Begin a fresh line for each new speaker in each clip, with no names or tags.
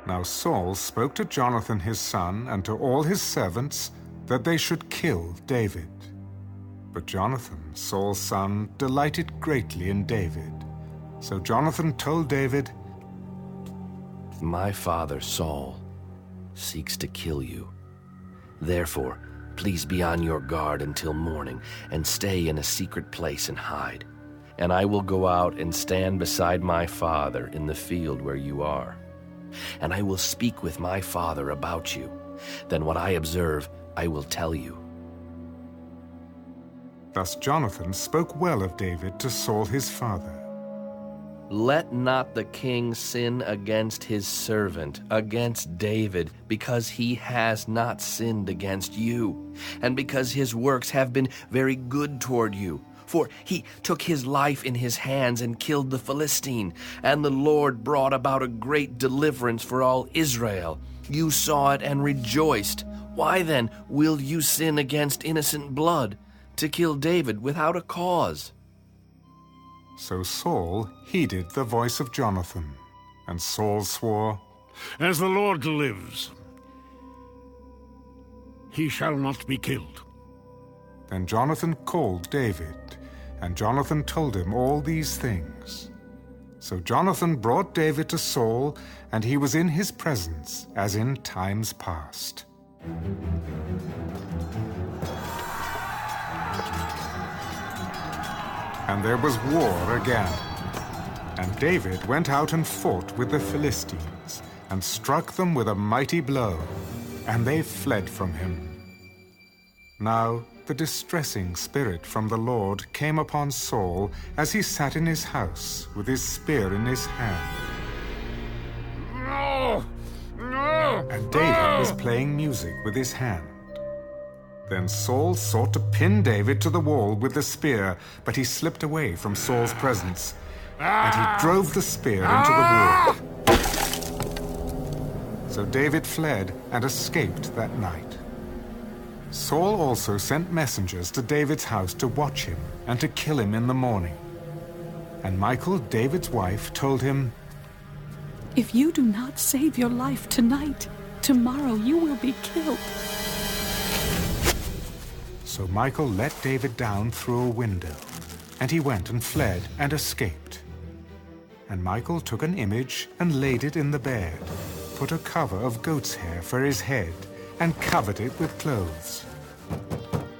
Now Saul spoke to Jonathan his son and to all his servants that they should kill David. But Jonathan, Saul's son, delighted greatly in David. So Jonathan told David,
My father Saul seeks to kill you. Therefore, please be on your guard until morning and stay in a secret place and hide. And I will go out and stand beside my father in the field where you are. And I will speak with my father about you. Then what I observe, I will tell you.
Thus Jonathan spoke well of David to Saul his father.
Let not the king sin against his servant, against David, because he has not sinned against you, and because his works have been very good toward you. For he took his life in his hands and killed the Philistine, and the Lord brought about a great deliverance for all Israel. You saw it and rejoiced. Why then will you sin against innocent blood, to kill David without a cause?
So Saul heeded the voice of Jonathan, and Saul swore,
As the Lord lives, he shall not be killed.
Then Jonathan called David, and Jonathan told him all these things. So Jonathan brought David to Saul, and he was in his presence as in times past. And there was war again. And David went out and fought with the Philistines, and struck them with a mighty blow, and they fled from him. Now the distressing spirit from the Lord came upon Saul as he sat in his house with his spear in his hand. And David was playing music with his hand. Then Saul sought to pin David to the wall with the spear, but he slipped away from Saul's presence, and he drove the spear into the wall. So David fled and escaped that night. Saul also sent messengers to David's house to watch him and to kill him in the morning. And Michal, David's wife, told him,
If you do not save your life tonight, tomorrow you will be killed.
So Michal let David down through a window, and he went and fled and escaped. And Michal took an image and laid it in the bed, put a cover of goat's hair for his head, and covered it with clothes.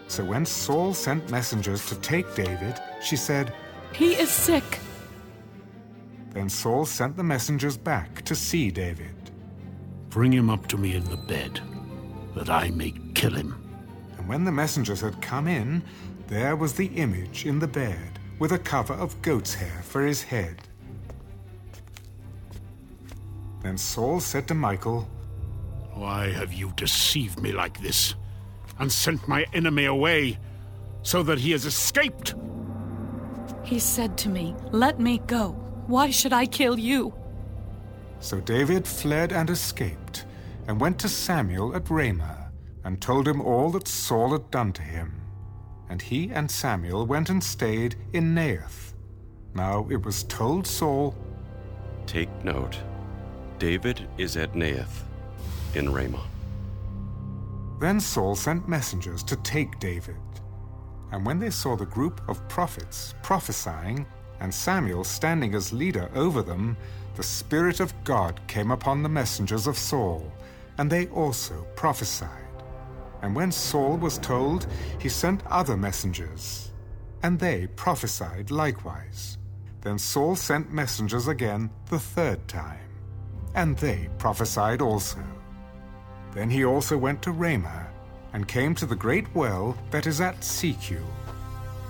So when Saul sent messengers to take David, she said,
He is sick.
Then Saul sent the messengers back to see David.
Bring him up to me in the bed, that I may kill him.
And when the messengers had come in, there was the image in the bed, with a cover of goat's hair for his head. Then Saul said to Michal,
Why have you deceived me like this, and sent my enemy away, so that he has escaped?
He said to me, Let me go. Why should I kill you?
So David fled and escaped, and went to Samuel at Ramah, and told him all that Saul had done to him. And he and Samuel went and stayed in Naioth. Now it was told Saul,
Take note, David is at Naioth in Ramah.
Then Saul sent messengers to take David. And when they saw the group of prophets prophesying, and Samuel standing as leader over them, the Spirit of God came upon the messengers of Saul, and they also prophesied. And when Saul was told, he sent other messengers, and they prophesied likewise. Then Saul sent messengers again the third time, and they prophesied also. Then he also went to Ramah, and came to the great well that is at Secu.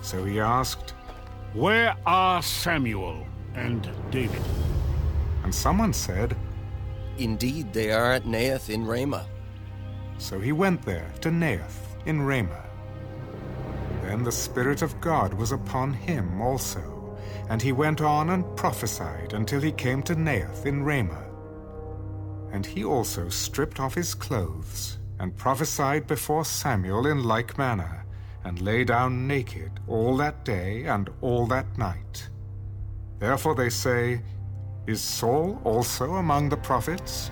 So he asked,
Where are Samuel and David?
And someone said,
Indeed, they are at Naioth in Ramah.
So he went there to Naioth in Ramah. Then the Spirit of God was upon him also, and he went on and prophesied until he came to Naioth in Ramah. And he also stripped off his clothes, and prophesied before Samuel in like manner, and lay down naked all that day and all that night. Therefore they say, Is Saul also among the prophets?